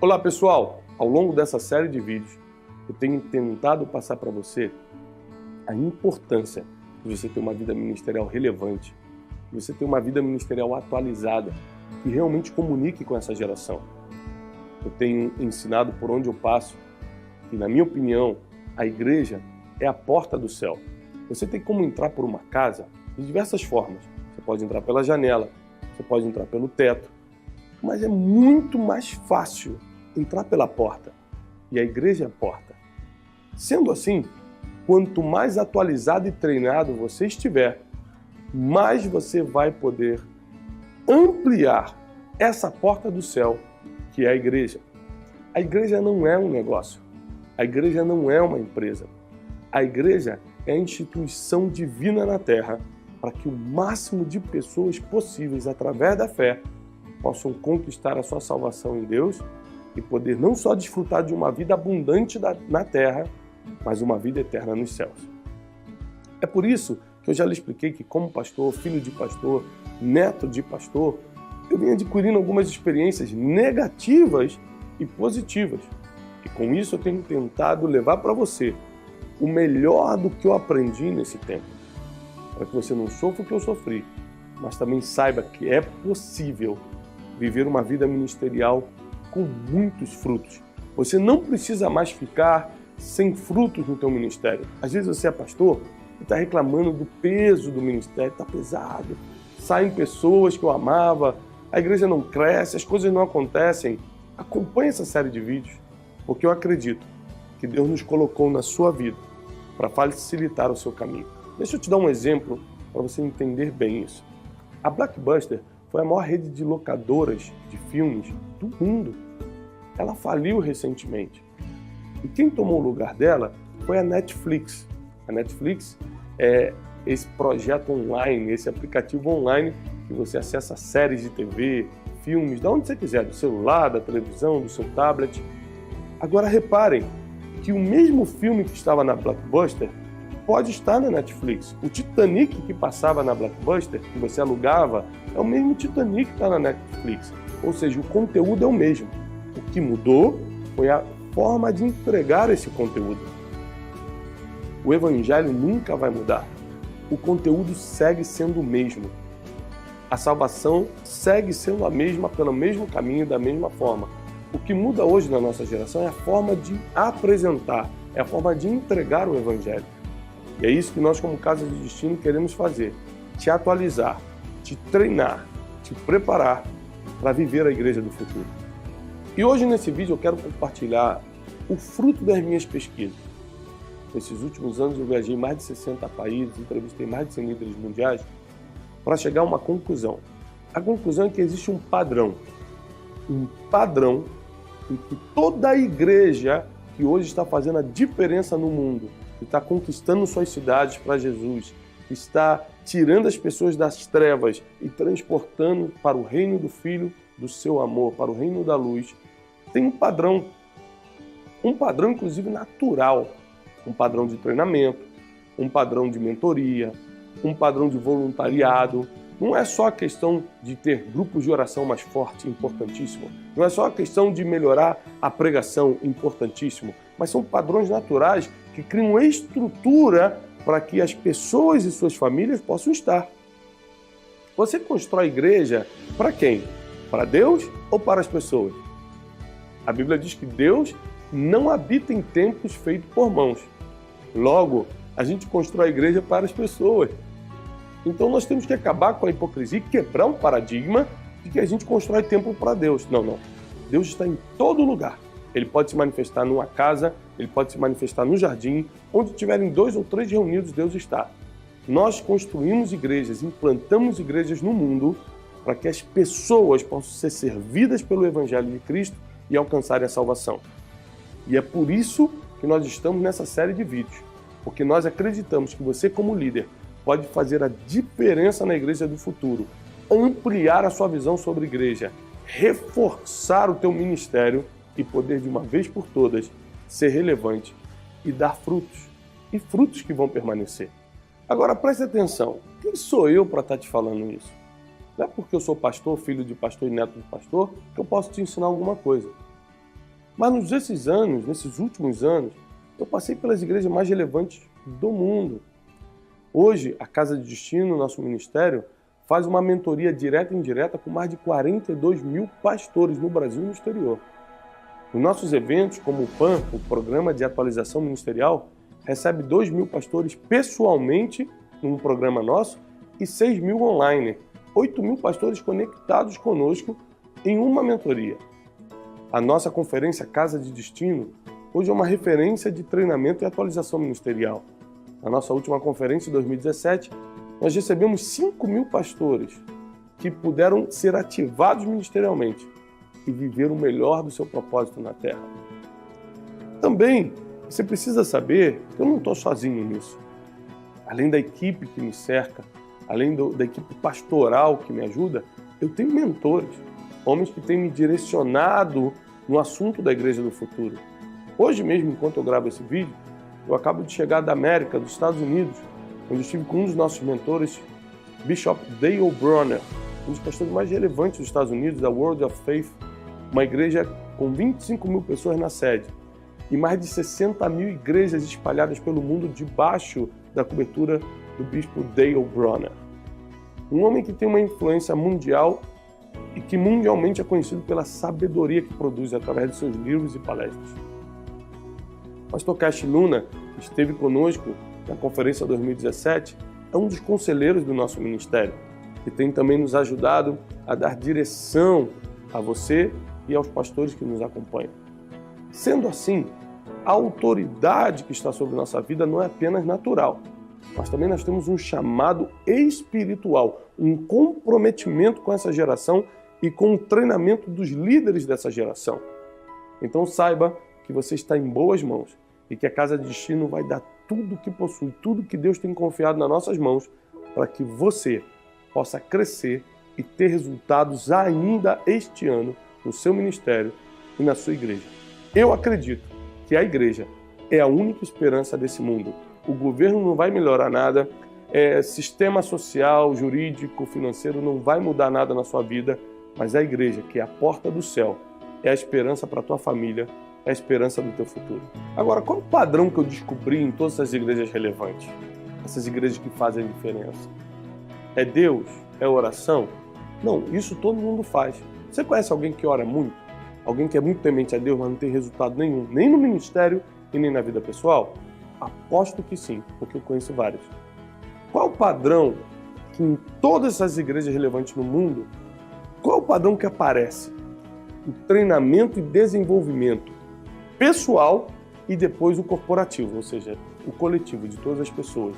Olá pessoal, ao longo dessa série de vídeos eu tenho tentado passar para você a importância de você ter uma vida ministerial relevante, de você ter uma vida ministerial atualizada, que realmente comunique com essa geração. Eu tenho ensinado por onde eu passo que, na minha opinião, a igreja é a porta do céu. Você tem como entrar por uma casa de diversas formas. Você pode entrar pela janela, você pode entrar pelo teto, mas é muito mais fácil entrar pela porta. E a igreja é a porta. Sendo assim, quanto mais atualizado e treinado você estiver, mais você vai poder ampliar essa porta do céu, que é a igreja. A igreja não é um negócio. A igreja não é uma empresa. A igreja é a instituição divina na terra para que o máximo de pessoas possíveis, através da fé, possam conquistar a sua salvação em Deus e poder não só desfrutar de uma vida abundante na terra, mas uma vida eterna nos céus. É por isso que eu já lhe expliquei que, como pastor, filho de pastor, neto de pastor, eu venho adquirindo algumas experiências negativas e positivas. E com isso eu tenho tentado levar para você o melhor do que eu aprendi nesse tempo, para que você não sofra o que eu sofri, mas também saiba que é possível viver uma vida ministerial com muitos frutos. Você não precisa mais ficar sem frutos no teu ministério. Às vezes você é pastor e está reclamando do peso do ministério, está pesado, saem pessoas que eu amava, a igreja não cresce, as coisas não acontecem. Acompanhe essa série de vídeos, porque eu acredito que Deus nos colocou na sua vida para facilitar o seu caminho. Deixa eu te dar um exemplo para você entender bem isso. A Blockbuster foi a maior rede de locadoras de filmes do mundo. Ela faliu recentemente. E quem tomou o lugar dela foi a Netflix. A Netflix é esse projeto online, esse aplicativo online que você acessa séries de TV, filmes, de onde você quiser, do celular, da televisão, do seu tablet. Agora reparem que o mesmo filme que estava na Blockbuster pode estar na Netflix. O Titanic que passava na Blockbuster, que você alugava, é o mesmo Titanic que está na Netflix. Ou seja, o conteúdo é o mesmo. O que mudou foi a forma de entregar esse conteúdo. O Evangelho nunca vai mudar. O conteúdo segue sendo o mesmo. A salvação segue sendo a mesma, pelo mesmo caminho, da mesma forma. O que muda hoje na nossa geração é a forma de apresentar, é a forma de entregar o Evangelho. E é isso que nós, como Casa de Destino, queremos fazer. Te atualizar, te treinar, te preparar para viver a igreja do futuro. E hoje, nesse vídeo, eu quero compartilhar o fruto das minhas pesquisas. Nesses últimos anos, eu viajei em mais de 60 países, entrevistei mais de 100 líderes mundiais, para chegar a uma conclusão. A conclusão é que existe um padrão em que toda a igreja que hoje está fazendo a diferença no mundo, que está conquistando suas cidades para Jesus, que está tirando as pessoas das trevas e transportando para o reino do Filho do seu amor, para o reino da luz, tem um padrão inclusive natural, um padrão de treinamento, um padrão de mentoria, um padrão de voluntariado. Não é só a questão de ter grupos de oração mais forte, importantíssimo. Não é só a questão de melhorar a pregação, importantíssimo. Mas são padrões naturais que criam estrutura para que as pessoas e suas famílias possam estar. Você constrói igreja para quem? Para Deus ou para as pessoas? A Bíblia diz que Deus não habita em templos feitos por mãos. Logo, a gente constrói a igreja para as pessoas. Então nós temos que acabar com a hipocrisia e quebrar um paradigma de que a gente constrói templo para Deus. Não. Deus está em todo lugar. Ele pode se manifestar numa casa, ele pode se manifestar no jardim, onde tiverem 2 ou 3 reunidos, Deus está. Nós construímos igrejas, implantamos igrejas no mundo para que as pessoas possam ser servidas pelo Evangelho de Cristo e alcançarem a salvação. E é por isso que nós estamos nessa série de vídeos, porque nós acreditamos que você, como líder, pode fazer a diferença na igreja do futuro, ampliar a sua visão sobre a igreja, reforçar o teu ministério e poder de uma vez por todas ser relevante e dar frutos, e frutos que vão permanecer. Agora preste atenção, quem sou eu para estar te falando isso? Não é porque eu sou pastor, filho de pastor e neto de pastor, que eu posso te ensinar alguma coisa. Mas nesses últimos anos, eu passei pelas igrejas mais relevantes do mundo. Hoje, a Casa de Destino, nosso ministério, faz uma mentoria direta e indireta com mais de 42 mil pastores no Brasil e no exterior. Nos nossos eventos, como o PAN, o Programa de Atualização Ministerial, recebe 2 mil pastores pessoalmente num programa nosso e 6 mil online. 8 mil pastores conectados conosco em uma mentoria. A nossa conferência Casa de Destino hoje é uma referência de treinamento e atualização ministerial. Na nossa última conferência, em 2017, nós recebemos 5 mil pastores que puderam ser ativados ministerialmente e viver o melhor do seu propósito na Terra. Também, você precisa saber que eu não estou sozinho nisso. Além da equipe que me cerca, além da equipe pastoral que me ajuda, eu tenho mentores, homens que têm me direcionado no assunto da Igreja do Futuro. Hoje mesmo, enquanto eu gravo esse vídeo, eu acabo de chegar da América, dos Estados Unidos, onde eu estive com um dos nossos mentores, Bishop Dale Bronner, um dos pastores mais relevantes dos Estados Unidos, da World of Faith, uma igreja com 25 mil pessoas na sede e mais de 60 mil igrejas espalhadas pelo mundo debaixo da cobertura do Bispo Dale Bronner. Um homem que tem uma influência mundial e que mundialmente é conhecido pela sabedoria que produz através de seus livros e palestras. Pastor Cash Luna, que esteve conosco na conferência 2017, é um dos conselheiros do nosso ministério e tem também nos ajudado a dar direção a você e aos pastores que nos acompanham. Sendo assim, a autoridade que está sobre nossa vida não é apenas natural, mas também nós temos um chamado espiritual, um comprometimento com essa geração e com o treinamento dos líderes dessa geração. Então saiba que você está em boas mãos e que a Casa de Destino vai dar tudo o que possui, tudo que Deus tem confiado nas nossas mãos para que você possa crescer e ter resultados ainda este ano no seu ministério e na sua igreja. Eu acredito que a igreja é a única esperança desse mundo. O governo não vai melhorar nada, sistema social, jurídico, financeiro não vai mudar nada na sua vida, mas a igreja, que é a porta do céu, é a esperança para a tua família, é a esperança do teu futuro. Agora, qual é o padrão que eu descobri em todas essas igrejas relevantes? Essas igrejas que fazem a diferença? É Deus? É oração? Não, isso todo mundo faz. Você conhece alguém que ora muito? Alguém que é muito temente a Deus, mas não tem resultado nenhum, nem no ministério e nem na vida pessoal? Aposto que sim, porque eu conheço vários. Qual é o padrão que em todas essas igrejas relevantes no mundo, qual é o padrão que aparece? O treinamento e desenvolvimento pessoal e depois o corporativo, ou seja, o coletivo de todas as pessoas.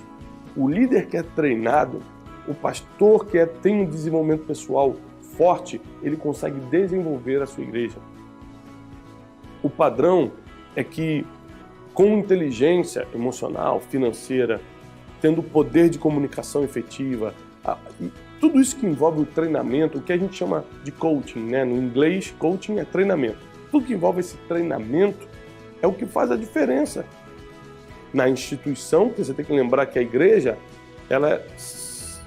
O líder que é treinado, o pastor que tem um desenvolvimento pessoal forte, ele consegue desenvolver a sua igreja. O padrão é que, com inteligência emocional, financeira, tendo poder de comunicação efetiva, tudo isso que envolve o treinamento, o que a gente chama de coaching, né? No inglês, coaching é treinamento. Tudo que envolve esse treinamento é o que faz a diferença na instituição, porque você tem que lembrar que a igreja ela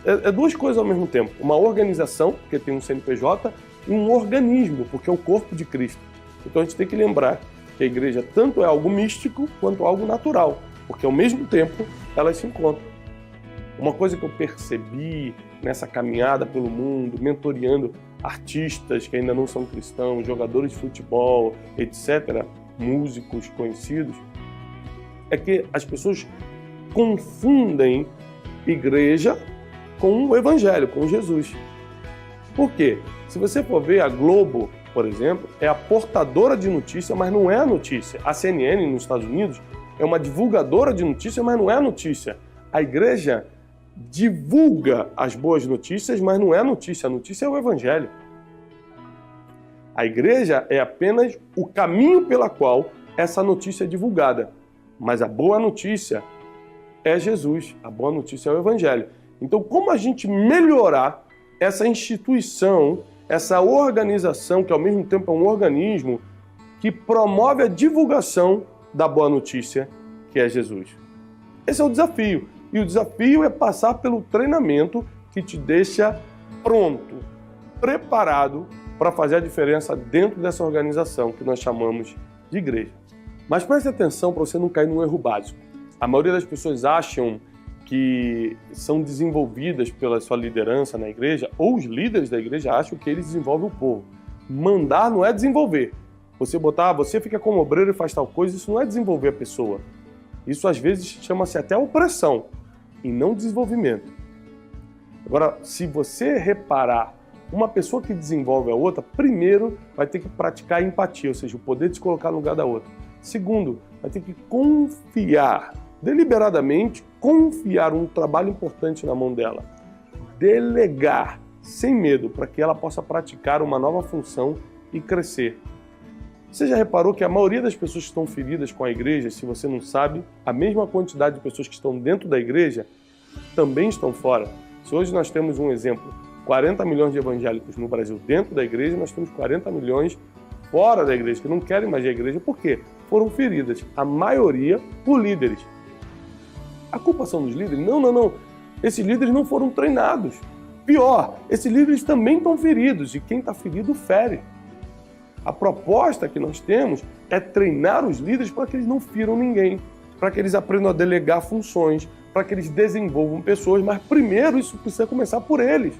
é duas coisas ao mesmo tempo. Uma organização, porque tem um CNPJ, e um organismo, porque é o corpo de Cristo. Então a gente tem que lembrar que a igreja tanto é algo místico quanto algo natural, porque ao mesmo tempo elas se encontram. Uma coisa que eu percebi nessa caminhada pelo mundo, mentoreando artistas que ainda não são cristãos, jogadores de futebol, etc., músicos conhecidos, é que as pessoas confundem igreja com o evangelho, com Jesus. Por quê? Se você for ver, a Globo, por exemplo, é a portadora de notícia, mas não é a notícia. A CNN nos Estados Unidos é uma divulgadora de notícia, mas não é a notícia. A igreja divulga as boas notícias, mas não é a notícia é o evangelho. A igreja é apenas o caminho pela qual essa notícia é divulgada. Mas a boa notícia é Jesus, a boa notícia é o evangelho. Então, como a gente melhorar essa instituição, essa organização, que ao mesmo tempo é um organismo que promove a divulgação da boa notícia, que é Jesus? Esse é o desafio. E o desafio é passar pelo treinamento que te deixa pronto, preparado para fazer a diferença dentro dessa organização que nós chamamos de igreja. Mas preste atenção para você não cair num erro básico. A maioria das pessoas acham que são desenvolvidas pela sua liderança na igreja, ou os líderes da igreja acham que eles desenvolvem o povo. Mandar não é desenvolver. Você fica como obreiro e faz tal coisa, isso não é desenvolver a pessoa. Isso às vezes chama-se até opressão e não desenvolvimento. Agora, se você reparar, uma pessoa que desenvolve a outra, primeiro vai ter que praticar empatia, ou seja, o poder de se colocar no lugar da outra. Segundo, vai ter que confiar, deliberadamente, confiar um trabalho importante na mão dela. Delegar, sem medo, para que ela possa praticar uma nova função e crescer. Você já reparou que a maioria das pessoas que estão feridas com a igreja, se você não sabe, a mesma quantidade de pessoas que estão dentro da igreja também estão fora. Se hoje nós temos um exemplo, 40 milhões de evangélicos no Brasil dentro da igreja, nós temos 40 milhões fora da igreja, que não querem mais a igreja. Por quê? Foram feridas, a maioria por líderes. A culpa são dos líderes? Não. Esses líderes não foram treinados. Pior, esses líderes também estão feridos, e quem está ferido fere. A proposta que nós temos é treinar os líderes para que eles não firam ninguém, para que eles aprendam a delegar funções, para que eles desenvolvam pessoas, mas primeiro isso precisa começar por eles.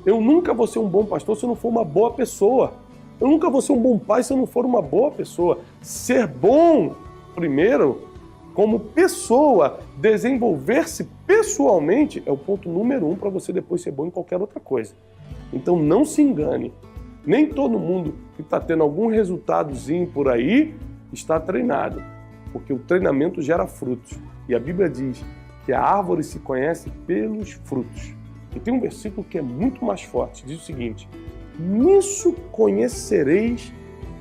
Eu nunca vou ser um bom pastor se eu não for uma boa pessoa. Eu nunca vou ser um bom pai se eu não for uma boa pessoa. Ser bom, primeiro, como pessoa, desenvolver-se pessoalmente é o ponto número 1 para você depois ser bom em qualquer outra coisa. Então não se engane. Nem todo mundo que está tendo algum resultadozinho por aí está treinado, porque o treinamento gera frutos. E a Bíblia diz que a árvore se conhece pelos frutos. E tem um versículo que é muito mais forte, diz o seguinte: nisso conhecereis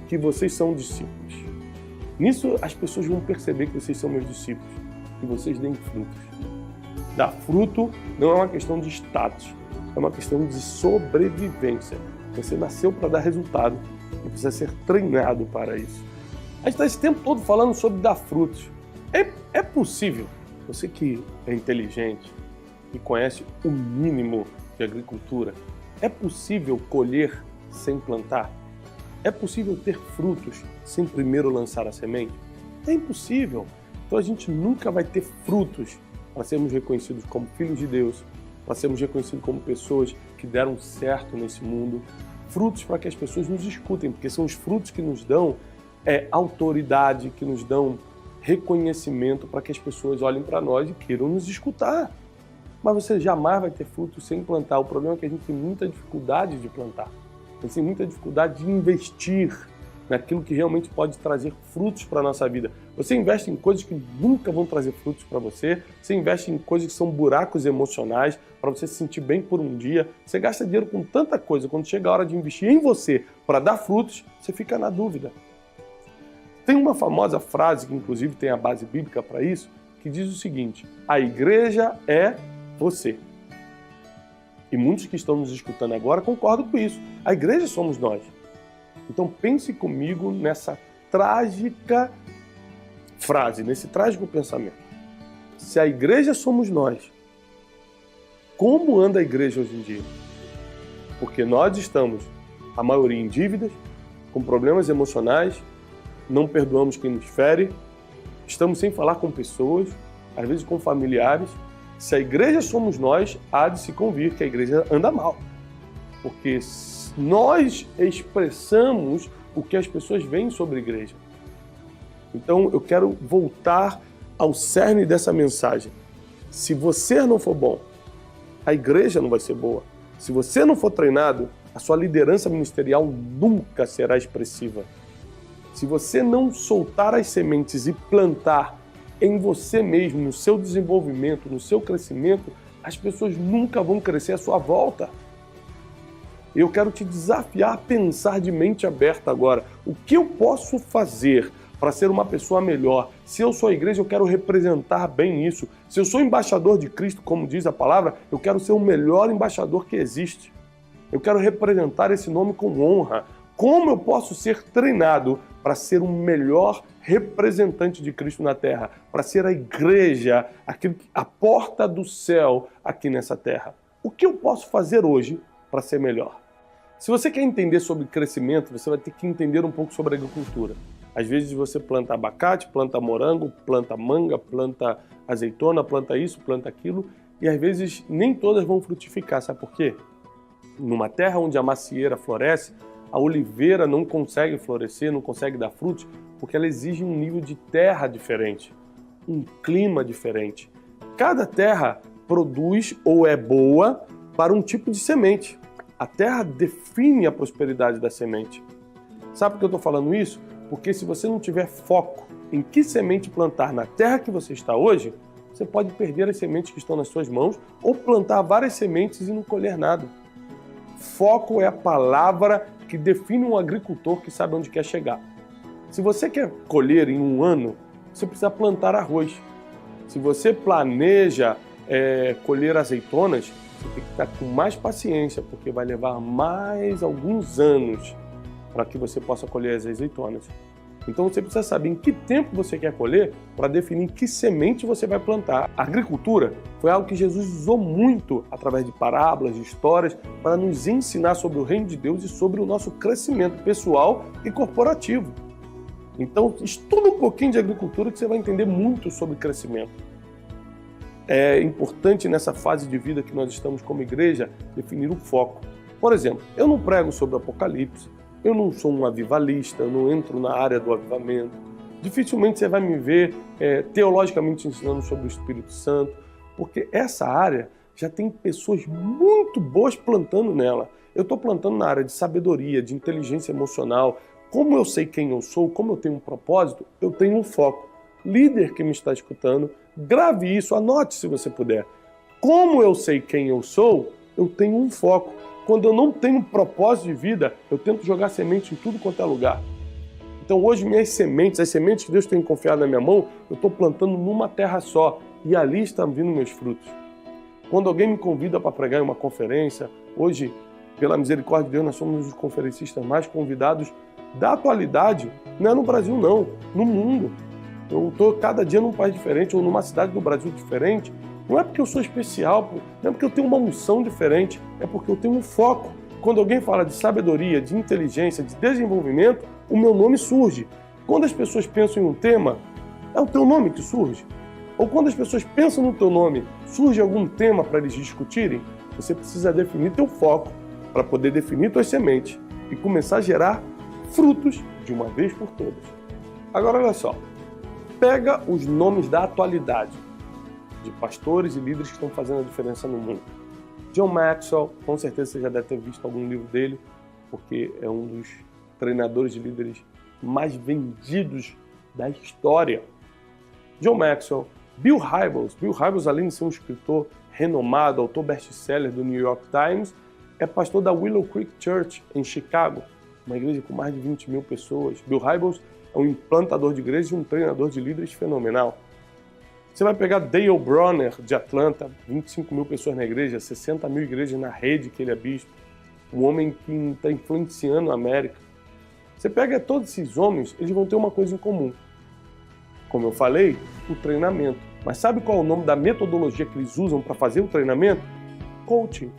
que vocês são discípulos. Nisso as pessoas vão perceber que vocês são meus discípulos, que vocês deem frutos. Dar fruto não é uma questão de status, é uma questão de sobrevivência. Você nasceu para dar resultado e precisa ser treinado para isso. A gente está esse tempo todo falando sobre dar frutos. É possível, você que é inteligente e conhece o mínimo de agricultura, é possível colher sem plantar? É possível ter frutos sem primeiro lançar a semente? É impossível. Então a gente nunca vai ter frutos para sermos reconhecidos como filhos de Deus, para sermos reconhecidos como pessoas que deram certo nesse mundo. Frutos para que as pessoas nos escutem, porque são os frutos que nos dão autoridade, que nos dão reconhecimento para que as pessoas olhem para nós e queiram nos escutar. Mas você jamais vai ter frutos sem plantar. O problema é que a gente tem muita dificuldade de plantar. A gente tem muita dificuldade de investir naquilo que realmente pode trazer frutos para a nossa vida. Você investe em coisas que nunca vão trazer frutos para você, você investe em coisas que são buracos emocionais para você se sentir bem por um dia, você gasta dinheiro com tanta coisa, quando chega a hora de investir em você para dar frutos, você fica na dúvida. Tem uma famosa frase, que inclusive tem a base bíblica para isso, que diz o seguinte: a igreja é você. E muitos que estão nos escutando agora concordam com isso. A igreja somos nós. Então pense comigo nessa trágica frase, nesse trágico pensamento. Se a igreja somos nós, como anda a igreja hoje em dia? Porque nós estamos, a maioria, em dívidas, com problemas emocionais, não perdoamos quem nos fere, estamos sem falar com pessoas, às vezes com familiares. Se a igreja somos nós, há de se convir que a igreja anda mal. Porque nós expressamos o que as pessoas veem sobre a igreja. Então eu quero voltar ao cerne dessa mensagem. Se você não for bom, a igreja não vai ser boa. Se você não for treinado, a sua liderança ministerial nunca será expressiva. Se você não soltar as sementes e plantar em você mesmo, no seu desenvolvimento, no seu crescimento, as pessoas nunca vão crescer à sua volta. Eu quero te desafiar a pensar de mente aberta agora. O que eu posso fazer para ser uma pessoa melhor? Se eu sou a igreja, eu quero representar bem isso. Se eu sou embaixador de Cristo, como diz a palavra, eu quero ser o melhor embaixador que existe. Eu quero representar esse nome com honra. Como eu posso ser treinado para ser o melhor representante de Cristo na terra? Para ser a igreja, a porta do céu aqui nessa terra? O que eu posso fazer hoje para ser melhor? Se você quer entender sobre crescimento, você vai ter que entender um pouco sobre agricultura. Às vezes você planta abacate, planta morango, planta manga, planta azeitona, planta isso, planta aquilo, e às vezes nem todas vão frutificar. Sabe por quê? Numa terra onde a macieira floresce, a oliveira não consegue florescer, não consegue dar frutos, porque ela exige um nível de terra diferente, um clima diferente. Cada terra produz ou é boa para um tipo de semente. A terra define a prosperidade da semente. Sabe por que eu estou falando isso? Porque se você não tiver foco em que semente plantar na terra que você está hoje, você pode perder as sementes que estão nas suas mãos ou plantar várias sementes e não colher nada. Foco é a palavra que define um agricultor que sabe onde quer chegar. Se você quer colher em um ano, você precisa plantar arroz. Se você planeja colher azeitonas, você tem que estar com mais paciência, porque vai levar mais alguns anos para que você possa colher as azeitonas. Então você precisa saber em que tempo você quer colher para definir que semente você vai plantar. A agricultura foi algo que Jesus usou muito através de parábolas, de histórias, para nos ensinar sobre o reino de Deus e sobre o nosso crescimento pessoal e corporativo. Então estuda um pouquinho de agricultura que você vai entender muito sobre crescimento. É importante nessa fase de vida que nós estamos como igreja definir o foco. Por exemplo, eu não prego sobre o Apocalipse, eu não sou um avivalista, eu não entro na área do avivamento. Dificilmente você vai me ver teologicamente ensinando sobre o Espírito Santo, porque essa área já tem pessoas muito boas plantando nela. Eu estou plantando na área de sabedoria, de inteligência emocional. Como eu sei quem eu sou, como eu tenho um propósito, eu tenho um foco. Líder que me está escutando, grave isso, anote se você puder. Como eu sei quem eu sou, eu tenho um foco. Quando eu não tenho propósito de vida, eu tento jogar semente em tudo quanto é lugar. Então hoje minhas sementes, as sementes que Deus tem confiado na minha mão, eu estou plantando numa terra só e ali estão vindo meus frutos. Quando alguém me convida para pregar em uma conferência, hoje, pela misericórdia de Deus, nós somos os conferencistas mais convidados da atualidade, não é no Brasil não, no mundo. Eu estou cada dia num país diferente ou numa cidade do Brasil diferente. Não é porque eu sou especial, não é porque eu tenho uma unção diferente, é porque eu tenho um foco. Quando alguém fala de sabedoria, de inteligência, de desenvolvimento, o meu nome surge. Quando as pessoas pensam em um tema, é o teu nome que surge. Ou quando as pessoas pensam no teu nome, surge algum tema para eles discutirem, você precisa definir teu foco para poder definir tuas sementes e começar a gerar frutos de uma vez por todas. Agora olha só, pega os nomes da atualidade, de pastores e líderes que estão fazendo a diferença no mundo. John Maxwell, com certeza você já deve ter visto algum livro dele, porque é um dos treinadores de líderes mais vendidos da história. John Maxwell, Bill Hybels. Bill Hybels, além de ser um escritor renomado, autor best-seller do New York Times, é pastor da Willow Creek Church, em Chicago, uma igreja com mais de 20 mil pessoas. Bill Hybels é um implantador de igrejas e um treinador de líderes fenomenal. Você vai pegar Dale Bronner, de Atlanta, 25 mil pessoas na igreja, 60 mil igrejas na rede que ele é bispo, um homem que está influenciando a América. Você pega todos esses homens, eles vão ter uma coisa em comum. Como eu falei, o treinamento. Mas sabe qual é o nome da metodologia que eles usam para fazer o treinamento? Coaching.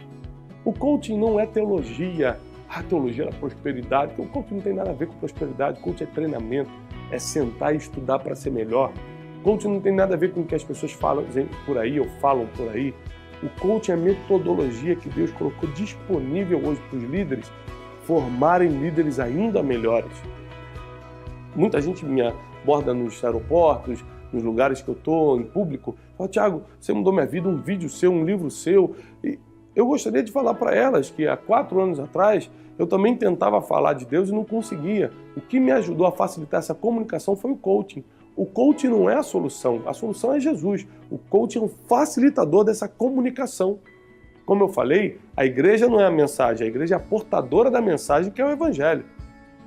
O coaching não é teologia. A teologia da prosperidade, porque o coaching não tem nada a ver com prosperidade. O coaching é treinamento, é sentar e estudar para ser melhor. Coaching não tem nada a ver com o que as pessoas falam por aí ou falam por aí. O coaching é a metodologia que Deus colocou disponível hoje para os líderes formarem líderes ainda melhores. Muita gente me aborda nos aeroportos, nos lugares que eu estou, em público, fala: Thiago, você mudou minha vida, um vídeo seu, um livro seu. E eu gostaria de falar para elas que há 4 anos atrás eu também tentava falar de Deus e não conseguia. O que me ajudou a facilitar essa comunicação foi o coaching. O coaching não é a solução é Jesus. O coaching é um facilitador dessa comunicação. Como eu falei, a igreja não é a mensagem, a igreja é a portadora da mensagem, que é o evangelho.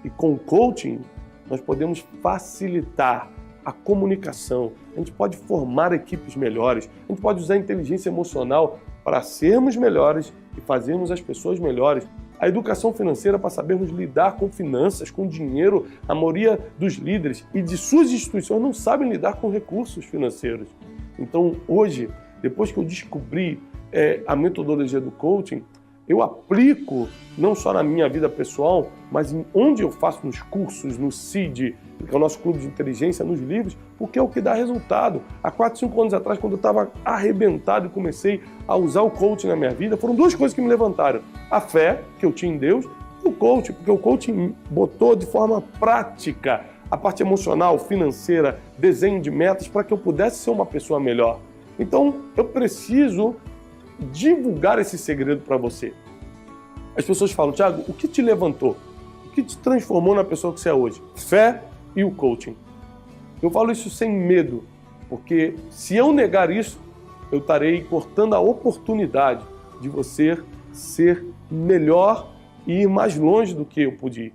E com o coaching, nós podemos facilitar a comunicação, a gente pode formar equipes melhores, a gente pode usar a inteligência emocional para sermos melhores e fazermos as pessoas melhores. A educação financeira para sabermos lidar com finanças, com dinheiro. A maioria dos líderes e de suas instituições não sabem lidar com recursos financeiros. Então, hoje, depois que eu descobri a metodologia do coaching, eu aplico não só na minha vida pessoal, mas em onde eu faço nos cursos, no CID, que é o nosso clube de inteligência, nos livros, porque é o que dá resultado. Há 4, 5 anos atrás, quando eu estava arrebentado e comecei a usar o coaching na minha vida, foram 2 coisas que me levantaram. A fé que eu tinha em Deus e o coaching, porque o coaching botou de forma prática a parte emocional, financeira, desenho de metas, para que eu pudesse ser uma pessoa melhor. Então, eu preciso divulgar esse segredo para você. As pessoas falam, Thiago, o que te levantou? O que te transformou na pessoa que você é hoje? Fé e o coaching. Eu falo isso sem medo, porque se eu negar isso, eu estarei cortando a oportunidade de você ser melhor e ir mais longe do que eu pude ir.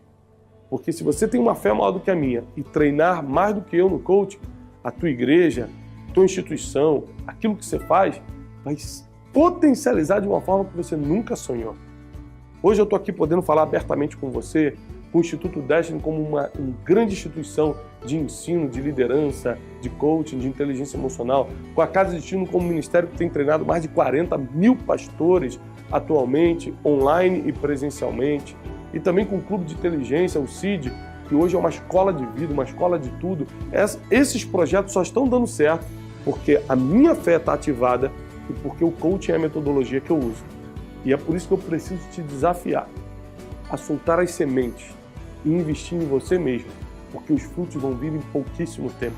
Porque se você tem uma fé maior do que a minha e treinar mais do que eu no coaching, a tua igreja, a tua instituição, aquilo que você faz, vai potencializar de uma forma que você nunca sonhou. Hoje eu estou aqui podendo falar abertamente com você, com o Instituto Destiny como uma grande instituição de ensino, de liderança, de coaching, de inteligência emocional, com a Casa de Destino como ministério que tem treinado mais de 40 mil pastores atualmente, online e presencialmente, e também com o Clube de Inteligência, o CID, que hoje é uma escola de vida, uma escola de tudo. Esses projetos só estão dando certo porque a minha fé está ativada e porque o coaching é a metodologia que eu uso. E é por isso que eu preciso te desafiar a soltar as sementes e investir em você mesmo, porque os frutos vão vir em pouquíssimo tempo.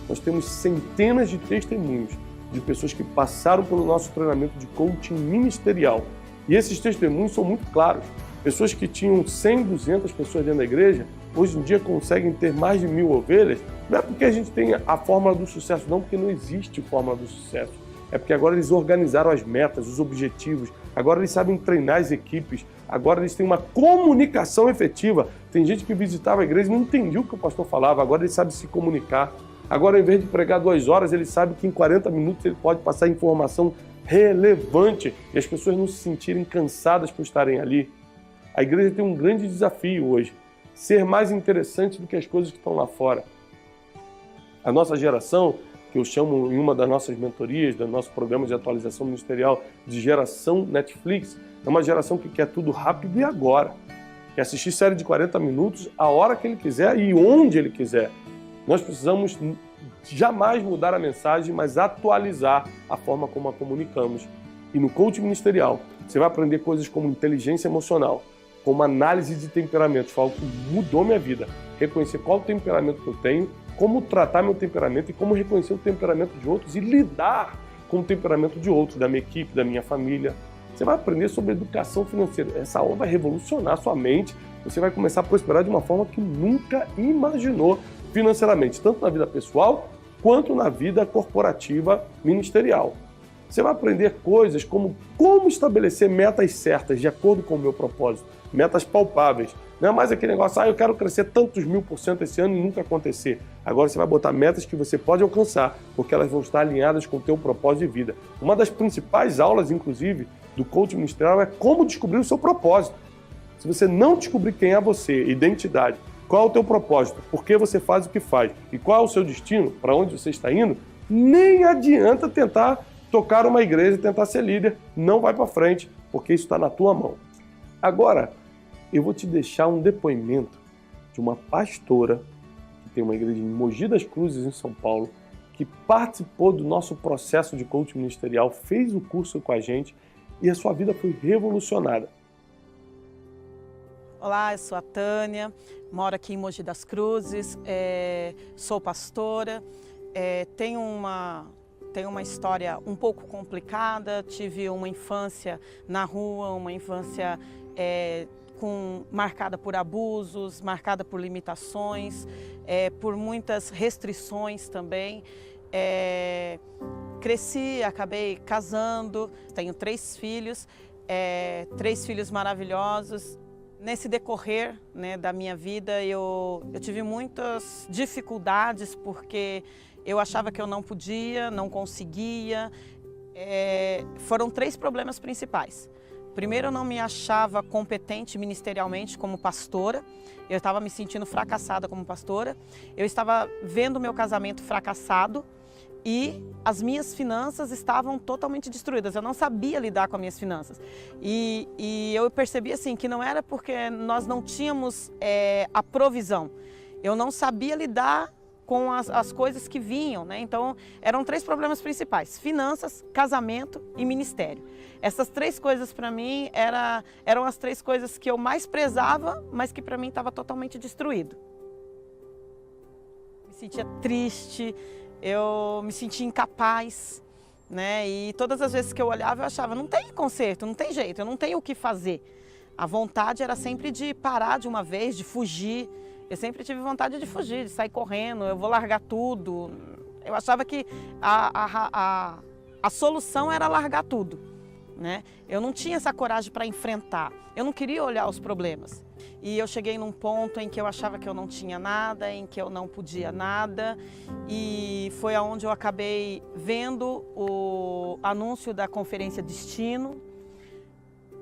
Nós temos centenas de testemunhos de pessoas que passaram pelo nosso treinamento de coaching ministerial. E esses testemunhos são muito claros. Pessoas que tinham 100, 200 pessoas dentro da igreja, hoje em dia conseguem ter mais de 1000 ovelhas. Não é porque a gente tem a fórmula do sucesso, não, porque não existe fórmula do sucesso. É porque agora eles organizaram as metas, os objetivos, agora eles sabem treinar as equipes, agora eles têm uma comunicação efetiva. Tem gente que visitava a igreja e não entendia o que o pastor falava, agora ele sabe se comunicar. Agora, ao invés de pregar 2 horas, ele sabe que em 40 minutos ele pode passar informação relevante e as pessoas não se sentirem cansadas por estarem ali. A igreja tem um grande desafio hoje, ser mais interessante do que as coisas que estão lá fora. A nossa geração, que eu chamo em uma das nossas mentorias, do nosso programa de atualização ministerial, de geração Netflix, é uma geração que quer tudo rápido e agora. Quer assistir série de 40 minutos a hora que ele quiser e onde ele quiser. Nós precisamos jamais mudar a mensagem, mas atualizar a forma como a comunicamos. E no coaching ministerial, você vai aprender coisas como inteligência emocional, como análise de temperamentos, algo que mudou minha vida. Reconhecer qual o temperamento que eu tenho, como tratar meu temperamento e como reconhecer o temperamento de outros e lidar com o temperamento de outros, da minha equipe, da minha família. Você vai aprender sobre educação financeira. Essa aula vai revolucionar a sua mente. Você vai começar a prosperar de uma forma que nunca imaginou financeiramente, tanto na vida pessoal quanto na vida corporativa ministerial. Você vai aprender coisas como estabelecer metas certas de acordo com o meu propósito, metas palpáveis. Não é mais aquele negócio, eu quero crescer tantos 1000% esse ano e nunca acontecer. Agora você vai botar metas que você pode alcançar, porque elas vão estar alinhadas com o teu propósito de vida. Uma das principais aulas, inclusive, do coaching ministerial é como descobrir o seu propósito. Se você não descobrir quem é você, identidade, qual é o teu propósito, por que você faz o que faz e qual é o seu destino, para onde você está indo, nem adianta tentar tocar uma igreja, tentar ser líder, não vai para frente, porque isso está na tua mão. Agora, eu vou te deixar um depoimento de uma pastora que tem uma igreja em Mogi das Cruzes, em São Paulo, que participou do nosso processo de coaching ministerial, fez o curso com a gente e a sua vida foi revolucionada. Olá, eu sou a Tânia, moro aqui em Mogi das Cruzes, sou pastora, tenho uma história um pouco complicada, tive uma infância na rua, uma infância marcada por abusos, marcada por limitações, por muitas restrições também. Cresci, acabei casando, tenho 3 filhos, 3 filhos maravilhosos. Nesse decorrer, né, da minha vida, eu tive muitas dificuldades porque eu achava que eu não podia, não conseguia. Foram 3 problemas principais. Primeiro, eu não me achava competente ministerialmente como pastora. Eu estava me sentindo fracassada como pastora. Eu estava vendo meu casamento fracassado e as minhas finanças estavam totalmente destruídas. Eu não sabia lidar com as minhas finanças. E eu percebi assim que não era porque nós não tínhamos a provisão. Eu não sabia lidar com as coisas que vinham, né? Então, eram 3 problemas principais: finanças, casamento e ministério. Essas 3 coisas para mim eram as 3 coisas que eu mais prezava, mas que para mim estava totalmente destruído. Me sentia triste, eu me sentia incapaz, né? E todas as vezes que eu olhava eu achava, não tem conserto, não tem jeito, eu não tenho o que fazer. A vontade era sempre de parar de uma vez, de fugir. Eu sempre tive vontade de fugir, de sair correndo, eu vou largar tudo. Eu achava que a solução era largar tudo, né? Eu não tinha essa coragem para enfrentar, eu não queria olhar os problemas. E eu cheguei num ponto em que eu achava que eu não tinha nada, em que eu não podia nada. E foi aonde eu acabei vendo o anúncio da Conferência Destino.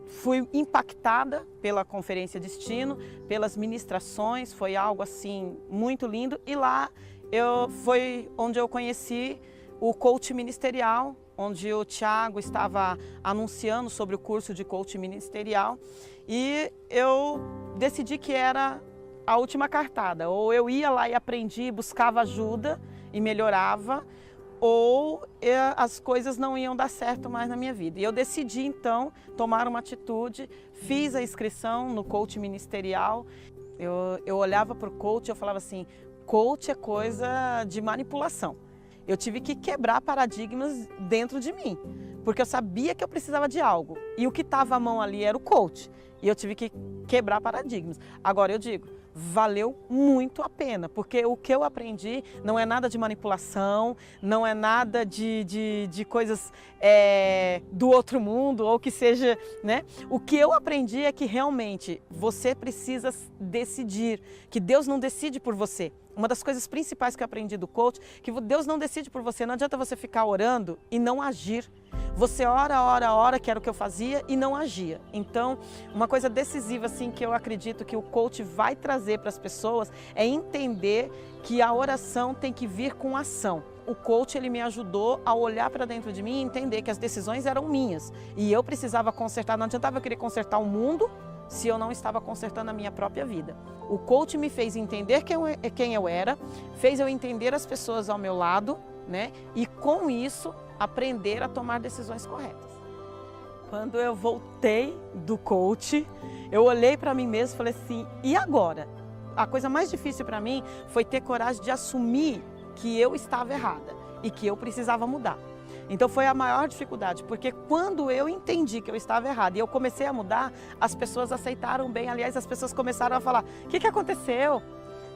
Fui impactada pela Conferência Destino, pelas ministrações, foi algo assim muito lindo. E lá foi onde eu conheci o coach ministerial, onde o Tiago estava anunciando sobre o curso de coach ministerial. E eu decidi que era a última cartada, ou eu ia lá e aprendia, buscava ajuda e melhorava, ou as coisas não iam dar certo mais na minha vida. E eu decidi então tomar uma atitude, fiz a inscrição no coach ministerial. Eu olhava para o coach e eu falava assim, coach é coisa de manipulação. Eu tive que quebrar paradigmas dentro de mim, porque eu sabia que eu precisava de algo. E o que estava à mão ali era o coach. E eu tive que quebrar paradigmas. Agora eu digo, valeu muito a pena, porque o que eu aprendi não é nada de manipulação, não é nada de coisas do outro mundo, ou que seja, né? O que eu aprendi é que realmente você precisa decidir, que Deus não decide por você. Uma das coisas principais que eu aprendi do coach, que Deus não decide por você. Não adianta você ficar orando e não agir. Você ora, que era o que eu fazia, e não agia. Então, uma coisa decisiva assim, que eu acredito que o coach vai trazer para as pessoas é entender que a oração tem que vir com ação. O coach ele me ajudou a olhar para dentro de mim e entender que as decisões eram minhas. E eu precisava consertar, não adiantava eu querer consertar o mundo se eu não estava consertando a minha própria vida. O coach me fez entender quem eu era, fez eu entender as pessoas ao meu lado, né? E com isso, aprender a tomar decisões corretas. Quando eu voltei do coach, eu olhei para mim mesma e falei assim, e agora? A coisa mais difícil para mim foi ter coragem de assumir que eu estava errada e que eu precisava mudar. Então foi a maior dificuldade, porque quando eu entendi que eu estava errada e eu comecei a mudar, as pessoas aceitaram bem. Aliás, as pessoas começaram a falar, o que aconteceu?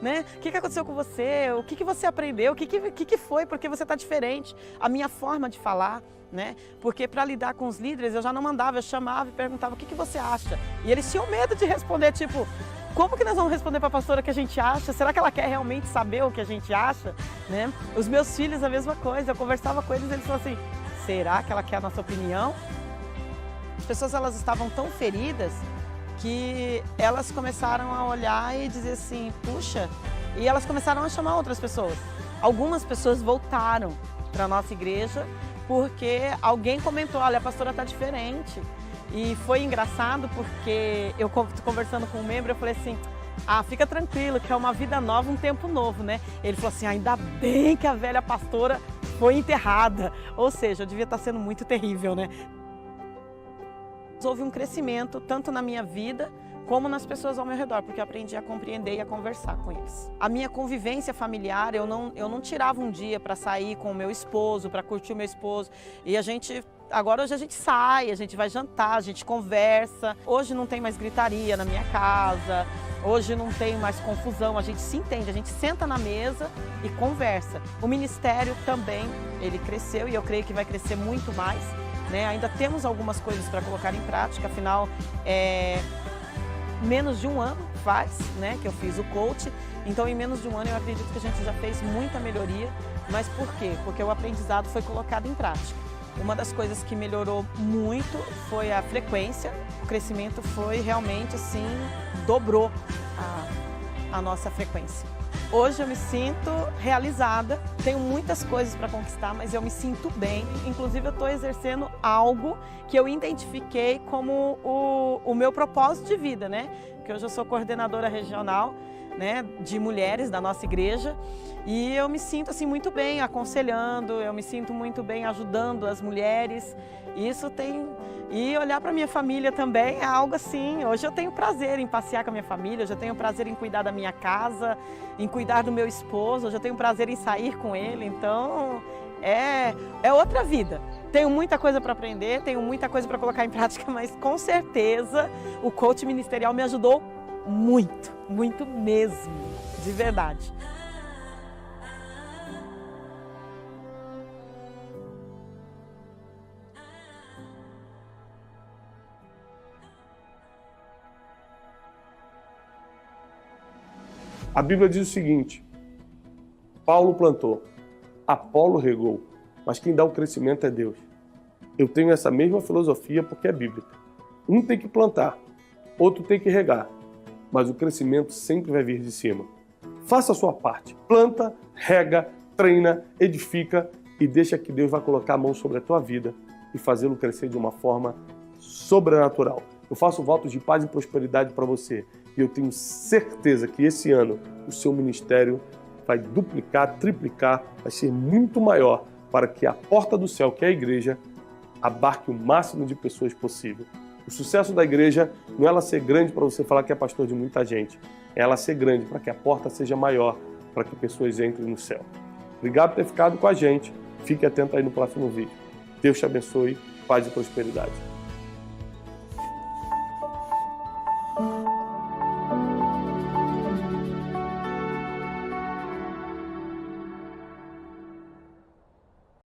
Né? O que aconteceu com você? O que você aprendeu? O que foi? Porque você está diferente. A minha forma de falar, né? Porque para lidar com os líderes eu já não mandava, eu chamava e perguntava, o que você acha? E eles tinham medo de responder, tipo, como que nós vamos responder para a pastora o que a gente acha? Será que ela quer realmente saber o que a gente acha? Né? Os meus filhos, a mesma coisa. Eu conversava com eles e eles falavam assim, será que ela quer a nossa opinião? As pessoas elas estavam tão feridas que elas começaram a olhar e dizer assim, puxa, e elas começaram a chamar outras pessoas. Algumas pessoas voltaram para a nossa igreja porque alguém comentou, olha, a pastora está diferente. E foi engraçado porque eu conversando com um membro, eu falei assim, fica tranquilo, que é uma vida nova, um tempo novo, né? Ele falou assim, ainda bem que a velha pastora foi enterrada. Ou seja, eu devia estar sendo muito terrível, né? Houve um crescimento, tanto na minha vida, como nas pessoas ao meu redor, porque eu aprendi a compreender e a conversar com eles. A minha convivência familiar, eu não tirava um dia para sair com o meu esposo, para curtir o meu esposo. E agora hoje a gente sai, a gente vai jantar, a gente conversa. Hoje não tem mais gritaria na minha casa, hoje não tem mais confusão, a gente se entende, a gente senta na mesa e conversa. O ministério também, ele cresceu e eu creio que vai crescer muito mais, né? Ainda temos algumas coisas para colocar em prática, afinal, menos de um ano faz, né, que eu fiz o coach, então em menos de um ano eu acredito que a gente já fez muita melhoria. Mas por quê? Porque o aprendizado foi colocado em prática. Uma das coisas que melhorou muito foi a frequência, o crescimento foi realmente assim, dobrou a nossa frequência. Hoje eu me sinto realizada, tenho muitas coisas para conquistar, mas eu me sinto bem. Inclusive eu estou exercendo algo que eu identifiquei como o meu propósito de vida, né? Porque hoje eu sou coordenadora regional, né, de mulheres da nossa igreja, e eu me sinto assim muito bem aconselhando, eu me sinto muito bem ajudando as mulheres. E olhar para minha família também é algo assim. Hoje eu tenho prazer em passear com a minha família, hoje eu tenho prazer em cuidar da minha casa, em cuidar do meu esposo, hoje eu tenho prazer em sair com ele. Então é outra vida. Tenho muita coisa para aprender, tenho muita coisa para colocar em prática, mas com certeza o coach ministerial me ajudou muito, muito mesmo, de verdade. A Bíblia diz o seguinte: Paulo plantou, Apolo regou, mas quem dá o crescimento é Deus. Eu tenho essa mesma filosofia porque é bíblica. Um tem que plantar, outro tem que regar, mas o crescimento sempre vai vir de cima. Faça a sua parte, planta, rega, treina, edifica e deixa que Deus vai colocar a mão sobre a tua vida e fazê-lo crescer de uma forma sobrenatural. Eu faço votos de paz e prosperidade para você. E eu tenho certeza que esse ano o seu ministério vai duplicar, triplicar, vai ser muito maior para que a porta do céu, que é a igreja, abarque o máximo de pessoas possível. O sucesso da igreja não é ela ser grande para você falar que é pastor de muita gente, é ela ser grande para que a porta seja maior, para que pessoas entrem no céu. Obrigado por ter ficado com a gente. Fique atento aí no próximo vídeo. Deus te abençoe, paz e prosperidade.